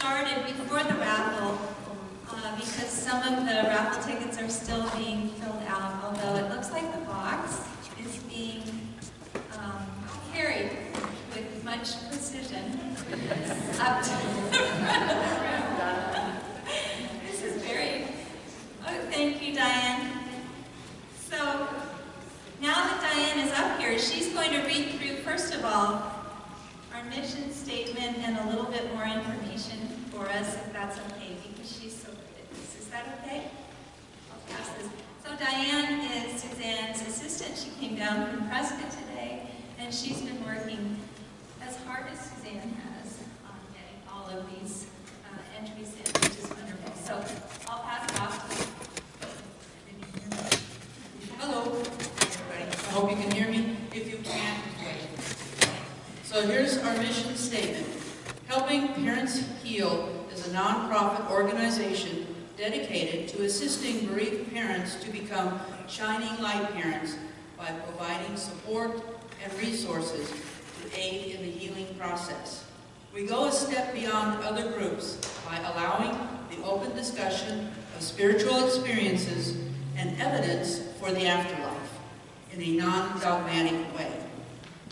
started before the raffle because some of the raffle tickets are still being filled out, although it looks like the box is being carried with much precision up to the front of the room. This is very, oh, thank you, Diane. So now that Diane is up here, she's going to read through, first of all, our mission statement and a little bit more information for us, if that's okay, because she's so good at this. Is that okay? I'll pass this. So Diane is Suzanne's assistant. She came down from Prescott today, and she's been working as hard as Suzanne has on getting all of these entries in, which is wonderful. So I'll pass it off. Hello, everybody. I hope you can hear me. If you can't, wait. So here's our mission statement. Helping Parents Heal is a nonprofit organization dedicated to assisting bereaved parents to become shining light parents by providing support and resources to aid in the healing process. We go a step beyond other groups by allowing the open discussion of spiritual experiences and evidence for the afterlife in a non-dogmatic way.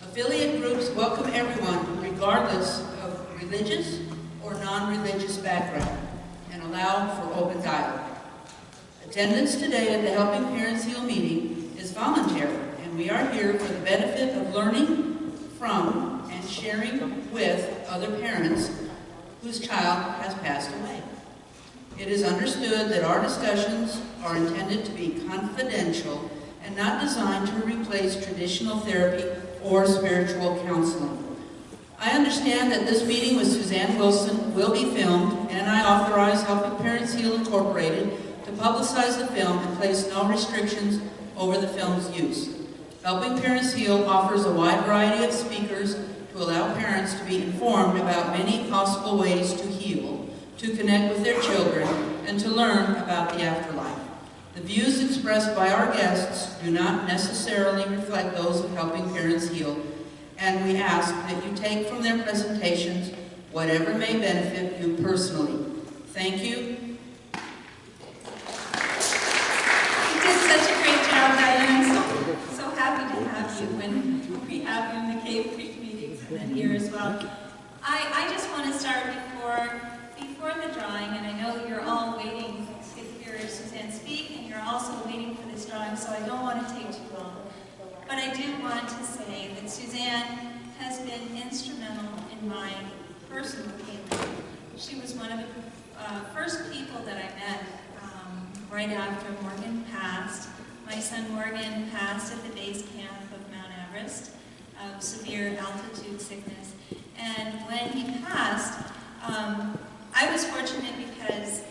Affiliate groups welcome everyone regardless of religious or non-religious background and allow for open dialogue. Attendance today at the Helping Parents Heal meeting is voluntary, and we are here for the benefit of learning from and sharing with other parents whose child has passed away. It is understood that our discussions are intended to be confidential and not designed to replace traditional therapy or spiritual counseling. I understand that this meeting with Susanne Wilson will be filmed, and I authorize Helping Parents Heal Incorporated to publicize the film and place no restrictions over the film's use. Helping Parents Heal offers a wide variety of speakers to allow parents to be informed about many possible ways to heal, to connect with their children, and to learn about the afterlife. The views expressed by our guests do not necessarily reflect those of Helping Parents Heal, and we ask that you take from their presentations whatever may benefit you personally. Thank you. You did such a great job, Diane. So happy to have you when we have you in the Carefree meetings and then here as well. I just want to start before the drawing, and I know you're all waiting to hear Suzanne speak, and you're also waiting for this drawing, so I don't want to take too long. But I do want to say that Suzanne has been instrumental in my personal healing. She was one of the first people that I met right after Morgan passed. My son Morgan passed at the base camp of Mount Everest of severe altitude sickness. And when he passed, I was fortunate because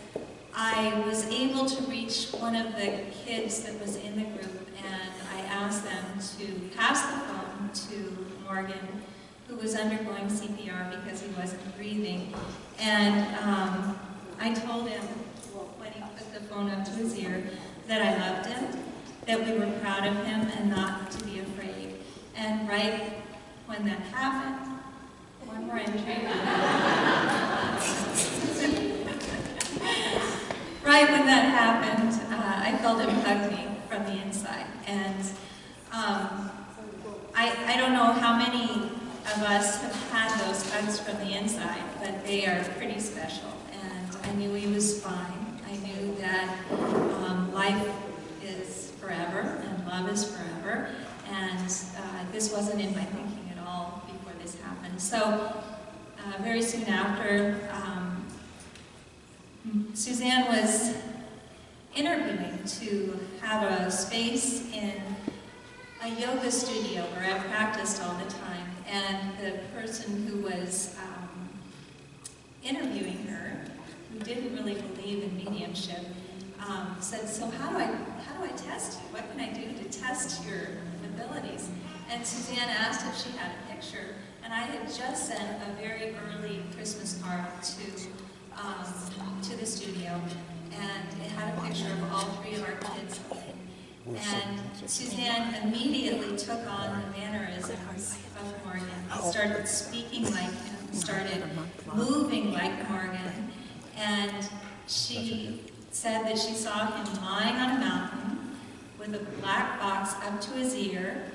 I was able to reach one of the kids that was in the group, and I asked them to pass the phone to Morgan, who was undergoing CPR because he wasn't breathing. And I told him, when he put the phone up to his ear, that I loved him, that we were proud of him, and not to be afraid. And right when that happened, one more entry. Right when that happened, I felt him hug me from the inside. And I don't know how many of us have had those hugs from the inside, but they are pretty special. And I knew he was fine. I knew that life is forever and love is forever. And this wasn't in my thinking at all before this happened. So very soon after, Suzanne was interviewing to have a space in a yoga studio where I practiced all the time, and the person who was interviewing her, who didn't really believe in mediumship, said, "So how do I test you? What can I do to test your abilities?" And Suzanne asked if she had a picture, and I had just sent a very early Christmas card to the studio, and it had a picture of all three of our kids. And Suzanne immediately took on the mannerisms of Morgan, started speaking like him, who started moving like Morgan. And she said that she saw him lying on a mountain with a black box up to his ear.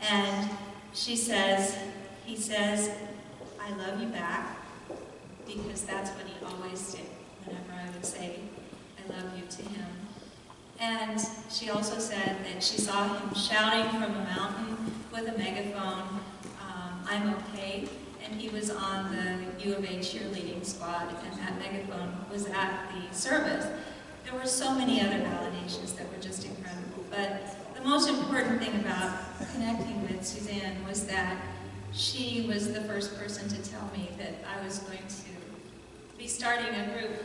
And he says, "I love you back," because that's what he always did whenever I would say, "I love you" to him. And she also said that she saw him shouting from a mountain with a megaphone, "I'm okay." And he was on the U of A cheerleading squad, and that megaphone was at the service. There were so many other validations that were just incredible. But the most important thing about connecting with Susanne was that she was the first person to tell me that I was going to be starting a group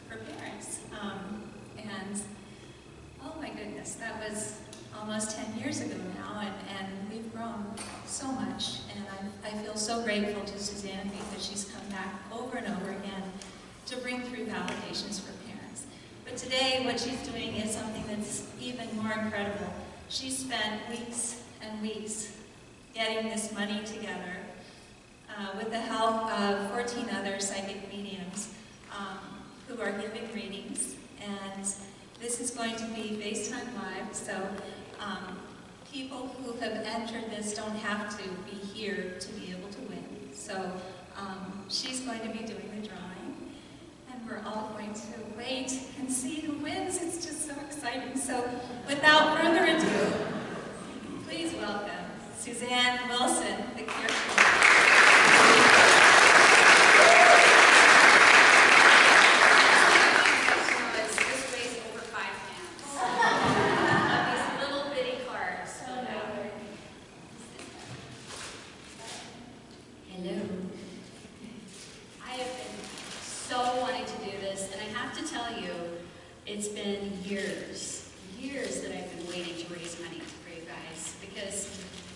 for parents. And oh my goodness, that was almost 10 years ago now, and we've grown so much. And I feel so grateful to Susanne because she's come back over and over again to bring through validations for parents. But today, what she's doing is something that's even more incredible. She spent weeks and weeks getting this money together with the help of 14 other psychic mediums who are giving readings. And this is going to be FaceTime Live, so people who have entered this don't have to be here to be able to win. So she's going to be doing the drawing, and we're all going to wait and see who wins. It's just so exciting. So without further ado, please welcome Susanne Wilson, the Carefree. It's been years that I've been waiting to raise money for you guys because,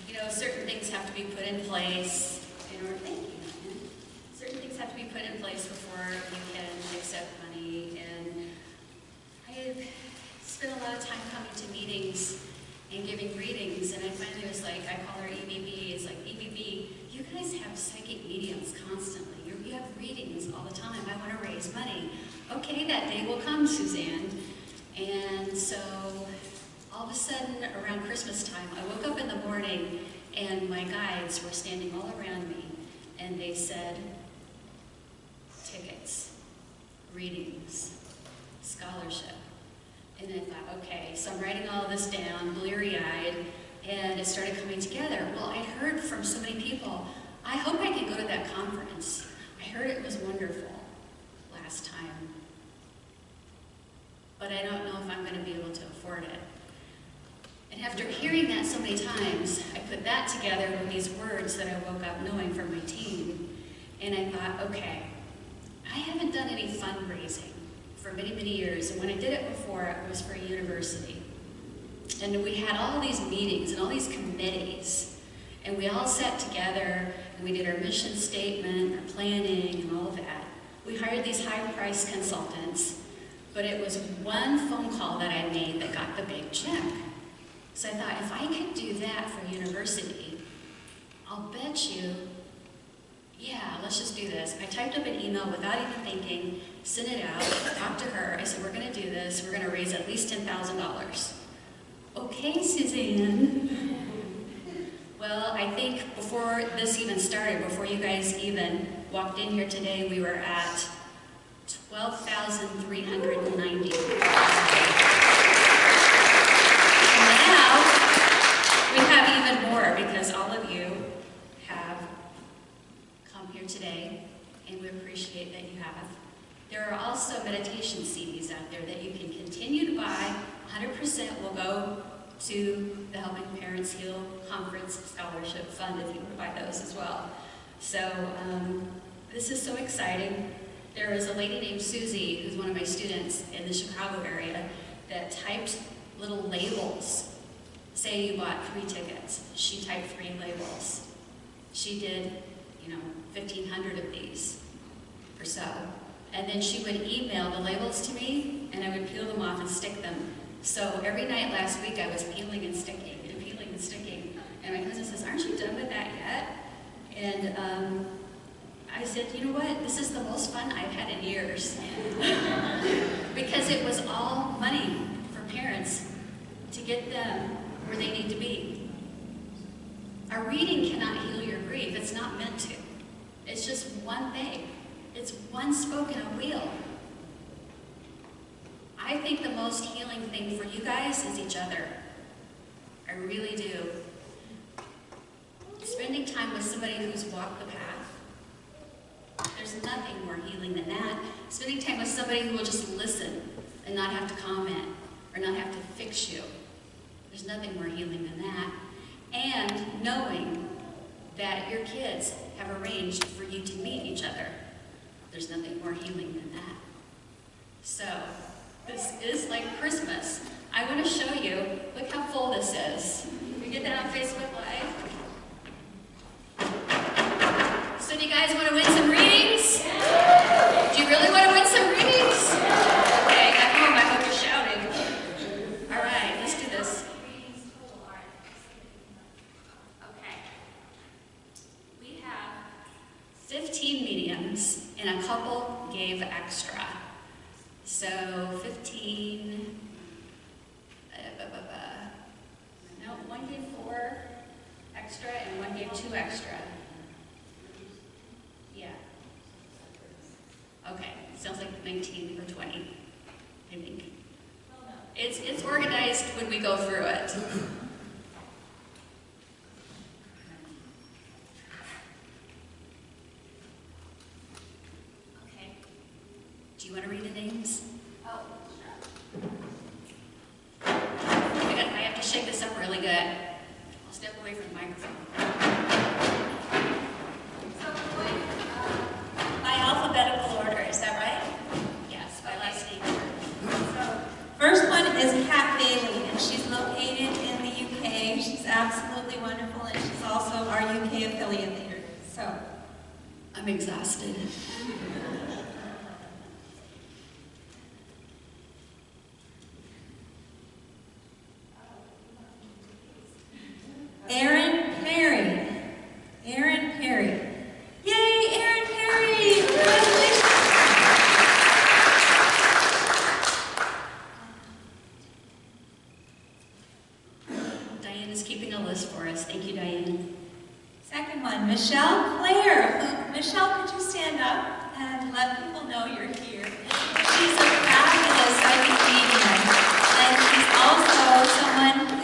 you know, certain things have to be put in place in order, thank you, certain things have to be put in place before you can accept money. And I have spent a lot of time coming to meetings and giving readings, and I finally was like, I call her EBB, it's like, EBB, you guys have psychic mediums constantly. You have readings all the time. I want to raise money. Okay, that day will come, Susanne. And so, all of a sudden, around Christmas time, I woke up in the morning and my guides were standing all around me, and they said, tickets, readings, scholarship. And I thought, okay, so I'm writing all of this down, bleary-eyed, and it started coming together. Well, I heard from so many people, I hope I can go to that conference. I heard it was wonderful last time, but I don't know if I'm going to be able to afford it. And after hearing that so many times, I put that together with these words that I woke up knowing from my team, and I thought, okay, I haven't done any fundraising for many, many years, and when I did it before, it was for a university. And we had all these meetings and all these committees, and we all sat together, and we did our mission statement, our planning, and all of that. We hired these high-priced consultants, but it was one phone call that I made that got the big check. So I thought, if I could do that for a university, I'll bet you, yeah, let's just do this. I typed up an email without even thinking, sent it out, talked to her. I said, we're going to do this. We're going to raise at least $10,000. Okay, Susanne. Well, I think before this even started, before you guys even walked in here today, we were at 12,390. And now we have even more because all of you have come here today, and we appreciate that you have. There are also meditation CDs out there that you can continue to buy. 100% will go to the Helping Parents Heal Conference Scholarship Fund if you want to buy those as well. So this is so exciting. There is a lady named Susie, who's one of my students in the Chicago area, that typed little labels. Say you bought 3 tickets. She typed 3 labels. She did, 1,500 of these or so. And then she would email the labels to me, and I would peel them off and stick them. So every night last week, I was peeling and sticking and peeling and sticking. And my husband says, aren't you done with that yet? And I I said, you know what? This is the most fun I've had in years. Because it was all money for parents to get them where they need to be. Our reading cannot heal your grief. It's not meant to. It's just one thing. It's one spoke in a wheel. I think the most healing thing for you guys is each other. I really do. Spending time with somebody who's walked the path. There's nothing more healing than that. Spending time with somebody who will just listen and not have to comment or not have to fix you. There's nothing more healing than that. And knowing that your kids have arranged for you to meet each other. There's nothing more healing than that. So, this is like Christmas. I want to show you, look how full this is. We get that on Facebook Live. So do you guys want to win some readings? Do you really want to win some readings? Okay, at home I hope you're shouting. All right, let's do this. Okay. We have 15 mediums and a couple gave extra. So 15, no, one gave 4 extra and one gave 2 extra. Yeah. Okay, sounds like 19 or 20, I think. It's organized when we go through it. Okay. Do you want to read the names? Oh, sure. I have to shake this up really good. I'll step away from the microphone. So we're going by alphabetical order, is that right? Yes, by last name. So, first one is Kat Bailey, and she's located in the UK. She's absolutely wonderful, and she's also our UK affiliate leader. So, I'm exhausted. Aaron Perry. Aaron Perry. Yay, Aaron Perry! Congratulations! Diane is keeping a list for us. Thank you, Diane. Second one, Michelle Claire. Michelle, could you stand up and let people know you're here? She's a fabulous psychic medium, and she's also someone who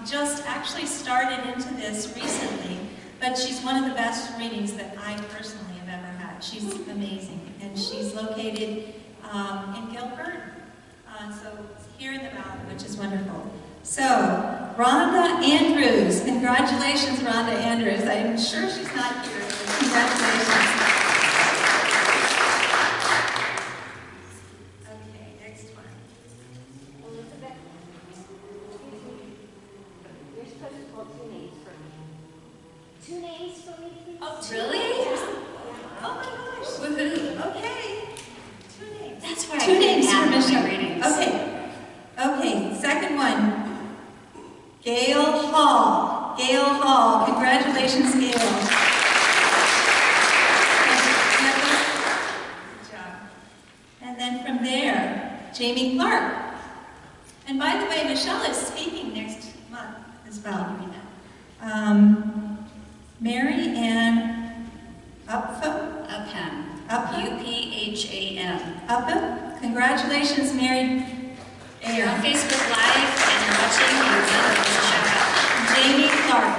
just actually started into this recently, but she's one of the best readings that I personally have ever had. She's amazing, and she's located in Guilford, so here in the valley, which is wonderful. So, Rhonda Andrews. Congratulations, Rhonda Andrews. I'm sure she's not here, but congratulations. Okay, next one. Elizabeth, you're supposed to call 2 names for me. 2 names for me, please? Oh, two Really? names? Oh my gosh. Woohoo. Okay. 2 names. That's why I 2 names didn't for have Michelle. my readings. Okay. Okay, second one. Gail Hall. Gail Hall. Congratulations, Gail. Good job. And then from there, Jamie Clark. And by the way, Michelle is speaking next month as well. Mary Ann Upham. Upham. Upham. U-P-H-A-M. Upham. Congratulations, Mary. If you're on Facebook Live and you're watching, you're done. It's a shout out. Jamie Clark.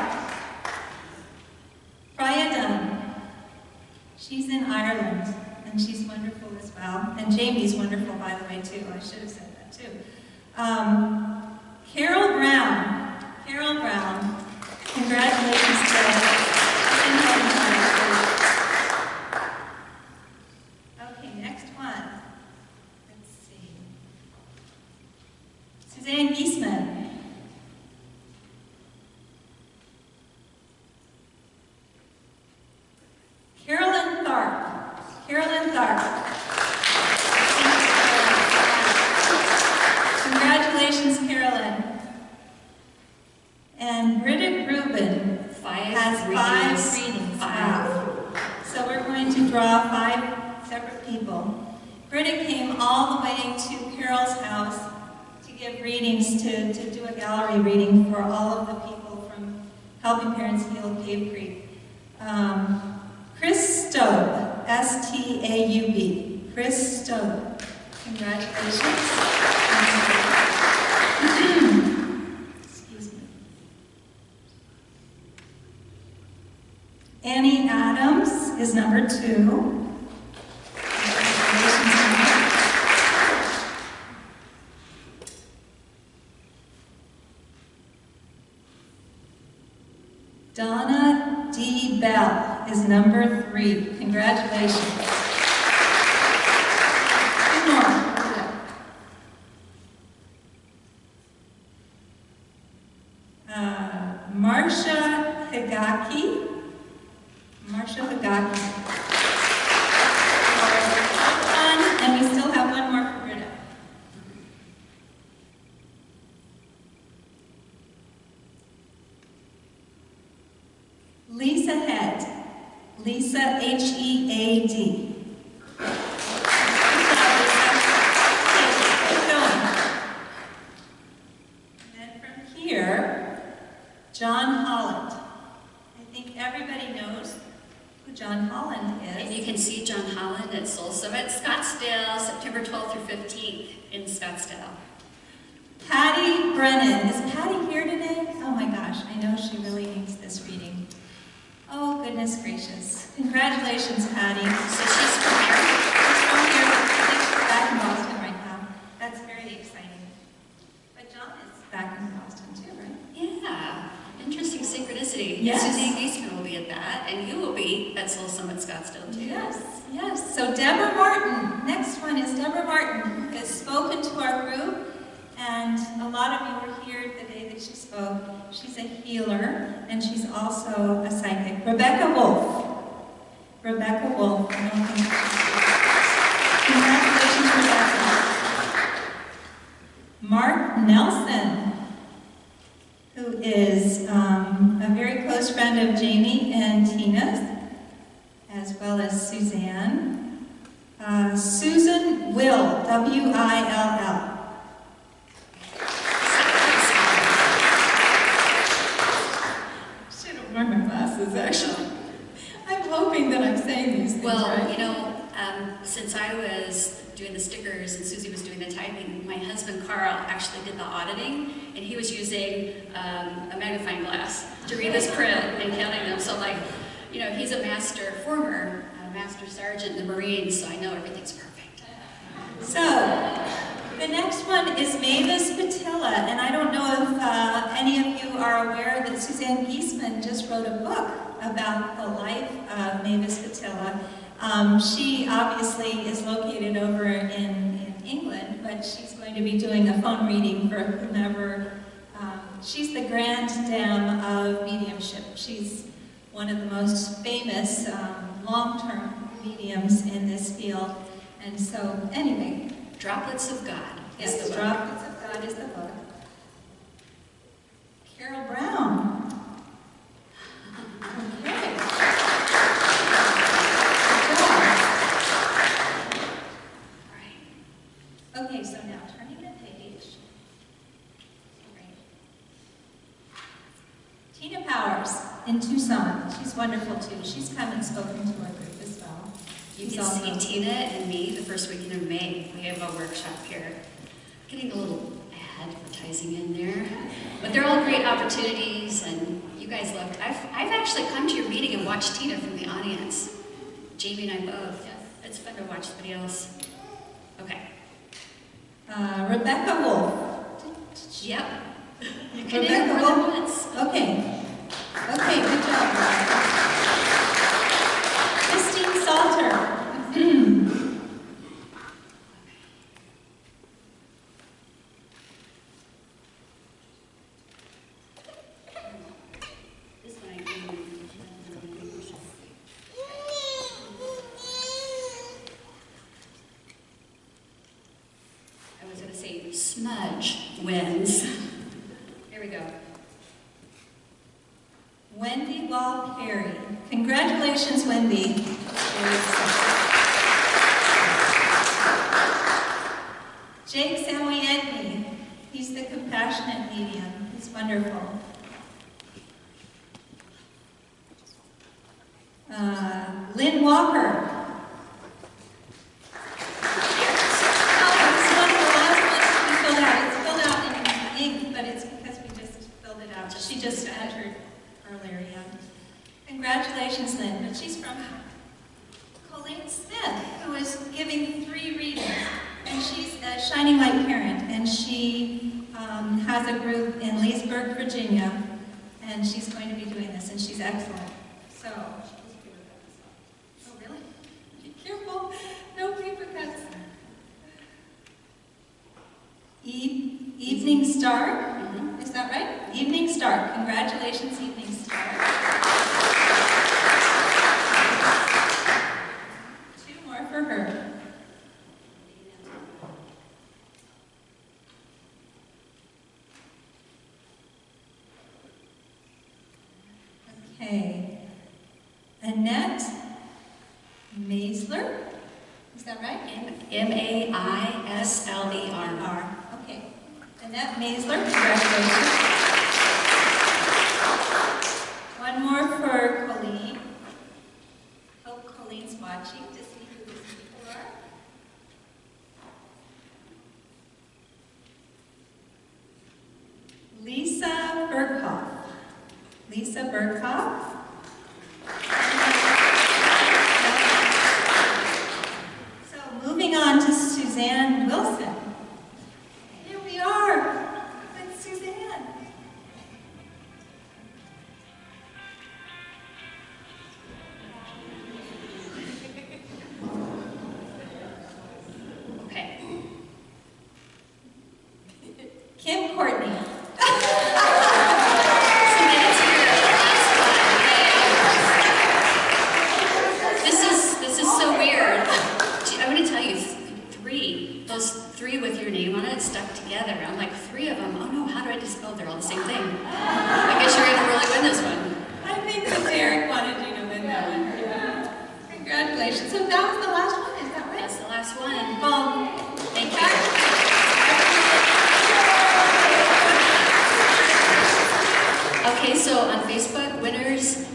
Freya Dunn. She's in Ireland, and she's wonderful as well. And Jamie's wonderful, by the way, too. I should have said that, too. Carol Brown. Carol Brown. Congratulations, Carol. Okay, next one. Let's see. Suzanne Giesman. Carolyn Tharp. Carolyn Tharp. Congratulations, Carolyn. And Britta Rubin has 5 readings. Wow. So we're separate people. Britta came all the way to Carol's house to give readings, to do a gallery reading for all of the people from Helping Parents Heal Cave Creek. Chris Staub, S-T-A-U-B. Chris Staub. Congratulations. Excuse me. Annie Adams is number 2. Congratulations, Annie. Donna D. Bell is number 3. Congratulations. Two more. Marsha Higaki. Marsha Higaki. And we still have one more for Britta. Lisa Head. Lisa, H-E-A-D. John Holland. I think everybody knows who John Holland is. And you can see John Holland at Soul Summit Scottsdale, September 12th through 15th in Scottsdale. Patty Brennan. Is Patty here today? Oh my gosh, I know she really needs this reading. Oh, goodness gracious. Congratulations, Patty. So she's from here? She's from here. I think she's back in Boston right now. That's very exciting. But John is back in Boston too, right? Yeah. Interesting synchronicity. Yes. Susanne Wilson will be at that, and you will be at Soul Summit Scottsdale too. Yes, yes. So Deborah Martin. Next one is Deborah Martin, who has spoken to our group, and a lot of you were here the day that she spoke. She's a healer, and she's also a psychic. Rebecca Wolf. Rebecca Wolf. Congratulations, Rebecca. Mark Nelson, who is a very close friend of Jamie and Tina's, as well as Suzanne. Susan Will, W-I-L-L. Should have worn my glasses, actually. I'm hoping that I'm saying these things right. You know, since I was doing the stickers and Susie was doing the typing, my husband Carl actually did the auditing, and he was using a magnifying glass to read this print and counting them. So, like, you know, he's a former master sergeant in the Marines, so I know everything's perfect. So, the next one is Mavis Patilla, and I don't know if any of you are aware that Suzanne Giesman just wrote a book about the life of Mavis Patilla. She obviously is located over in England, but she's going to be doing a phone reading for whomever. She's the grand dame of mediumship. She's one of the most famous long-term mediums in this field. And so, anyway. Droplets of God is Yes, the book. Droplets of God is the book. Carol Brown. Okay. Okay, so now turning the page. Tina Powers in Tucson. She's wonderful too. She's come and spoken to our group as well. You She's can see also- Tina and me the first weekend of May. We have a workshop here. Getting a little advertising in there. But they're all great opportunities, and you guys loved. I've actually come to your meeting and watched Tina from the audience. Jamie and I both. Yes. It's fun to watch somebody else. Okay. Rebecca Wolf. Yep. You can Rebecca name more than Wolf. once. Okay. Okay, good job, Rebecca. Christine Salter. This one I can. I was going to say smudge wins. Here we go. Wendy Wall Perry. Congratulations, Wendy. Medium. It's wonderful. Lynn Walker. She just entered earlier, yeah. Congratulations, Lynn. But she's from Colleen Smith, who is giving 3 readings. And she's a Shining Light parent, and she has a group in Leesburg, Virginia, and she's going to be doing this, and she's excellent. So, oh really? Be careful, no paper cuts. Evening Star. Is that right? Evening Star. Congratulations, Evening Star. 2 more for her. Okay. Annette Maisler. Is that right? M-A-I-S-L-E-R. Okay. Annette Maisler, congratulations. One more for Colleen. Hope Colleen's watching to see who these people are. Lisa Berghoff. Lisa Berghoff. So moving on to Susanne Wilson. Here we are with Susanne. Okay. Kim Courtney. This is so weird. I'm going to tell you, 3, those 3 with your name on it stuck together. I'm like, 3 of them. Oh no, how do I just? Oh, they're all the same thing. I guess you're going to really win this one. I think that Derek wanted you to win that one. Yeah. Congratulations. So that was the last one, is that right? That's the last one. Well, Thank you. Okay, so on Facebook, winners,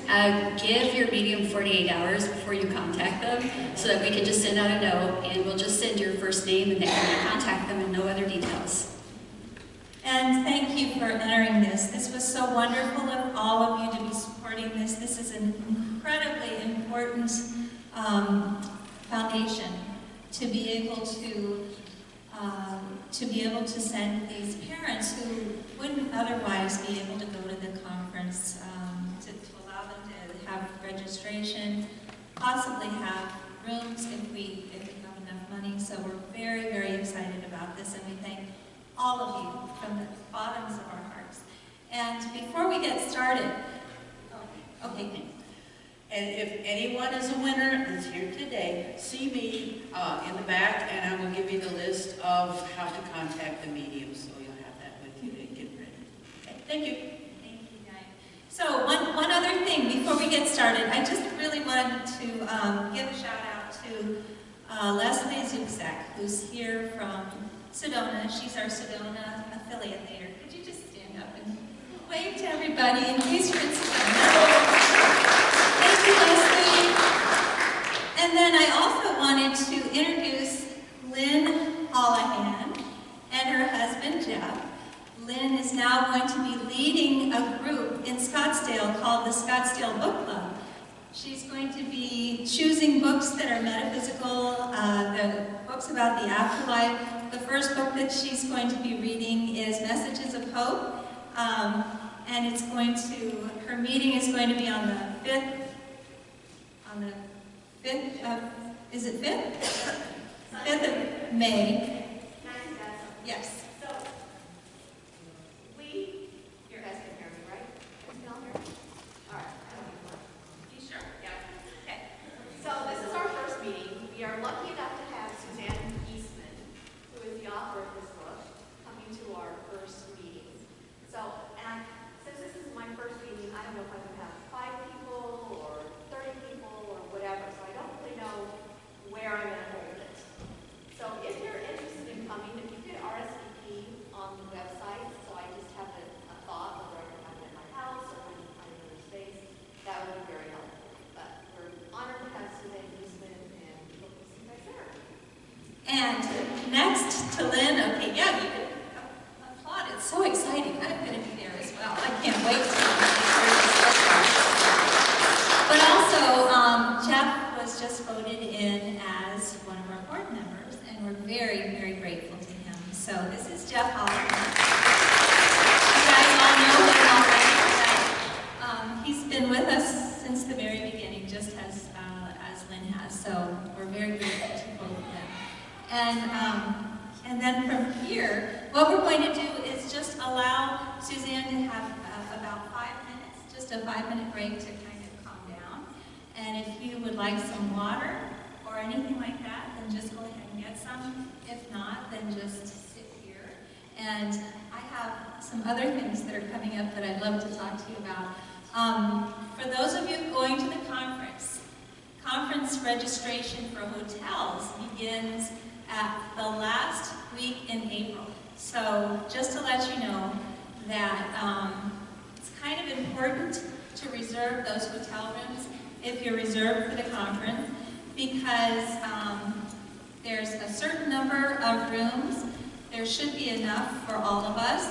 give your medium 48 hours before you contact them so that we can just send out a note and we'll just send your first name and then you contact them and no other details. and thank you for entering this. This was so wonderful of all of you to be supporting this. This is an incredibly important foundation to be able to send these parents who wouldn't otherwise be able to go to the conference, to allow them to have registration, possibly have rooms if we have enough money. So we're very, very excited about this, and we thank all of you from the bottoms of our hearts. And before we get started, okay. And if anyone is a winner that's here today, see me in the back, and I will give you the list of how to contact the medium, so you'll have that with you to get ready. Okay, thank you. Thank you, Diane. So one other thing before we get started, I just really wanted to give a shout out to Leslie Zubczak, who's here from Sedona. She's our Sedona affiliate leader. Could you just stand up and wave to everybody in case you're in Sedona? Thank you, Leslie. And then I also wanted to introduce Lynn Hollahan and her husband, Jeff. Lynn is now going to be leading a group in Scottsdale called the Scottsdale Book Club. She's going to be choosing books that are metaphysical, the books about the afterlife. The first book that she's going to be reading is Messages of Hope. And it's going to, her meeting is going to be on the 5th of, is it 5th? 5th of May. Yes. So, you guys can hear me, right? Can you all hear me? All right. You sure? Yeah. Okay. So this is our first meeting. We are lucky enough to have Susanne Eastman, who is the author of this book, coming to our first meeting. So, since this is my first meeting, I don't know if I'm going to have 5 people or 30 people or whatever, so I don't really know where I'm going to hold it. So if you're interested very, very grateful to him. So this is Jeff Holland. You guys all know him already, but he's been with us since the very beginning, just as Lynn has. So we're very grateful to both of them. And then from here, what we're going to do is just allow Susanne to have about 5 minutes, just a 5-minute break to kind of calm down. And if you would like some water or anything like that, then just go ahead and get some. If not, then just sit here. And I have some other things that are coming up that I'd love to talk to you about. For those of you going to the conference registration for hotels begins at the last week in April. So just to let you know that it's kind of important to reserve those hotel rooms if you're reserved for the conference, because there's a certain number of rooms. There should be enough for all of us,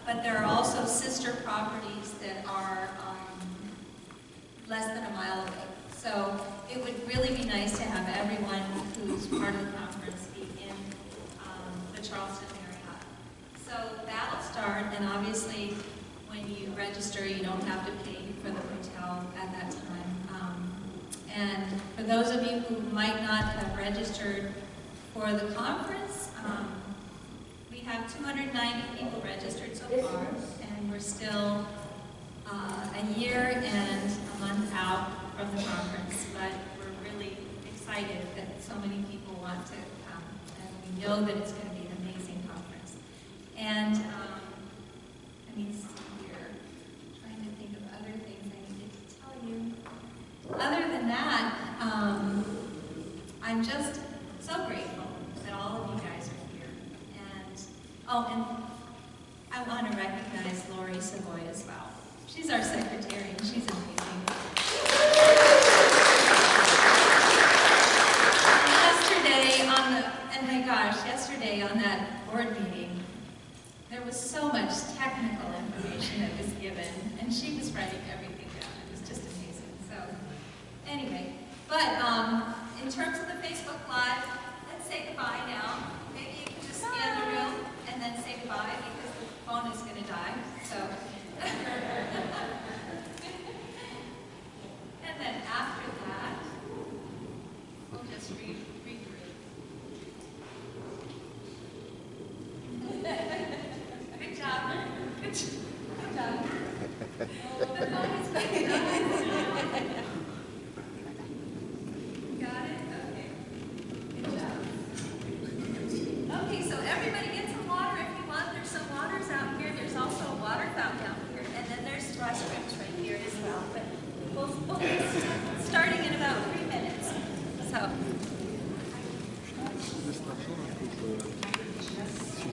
but there are also sister properties that are less than a mile away. So it would really be nice to have everyone who's part of the conference be in the Charleston Marriott. So that'll start, and obviously when you register, you don't have to pay for the hotel at that time. And for those of you who might not have registered for the conference, we have 290 people registered so far, and we're still a year and a month out from the conference, but we're really excited that so many people want to come, and we know that it's going to be an amazing conference. And let me see here, trying to think of other things I needed to tell you. Other than that, I'm just so grateful that all of you guys are here. And I want to recognize Lori Savoy as well. She's our secretary, and she's amazing. Yesterday on that board meeting, there was so much technical information that was given, and she was writing everything down. It was just amazing. So, anyway, but in terms of the Facebook Live, let's say goodbye now. Maybe you can just scan the room and then say goodbye, because the phone is going to die. So, and then after that, we'll just regroup. Good job. Good job. Oh, the phone is going to die. Got it? Okay. Good job. Okay, so everybody get some water if you want. There's some waters out here. There's also a water fountain out here. And then there's restrooms right here as well. But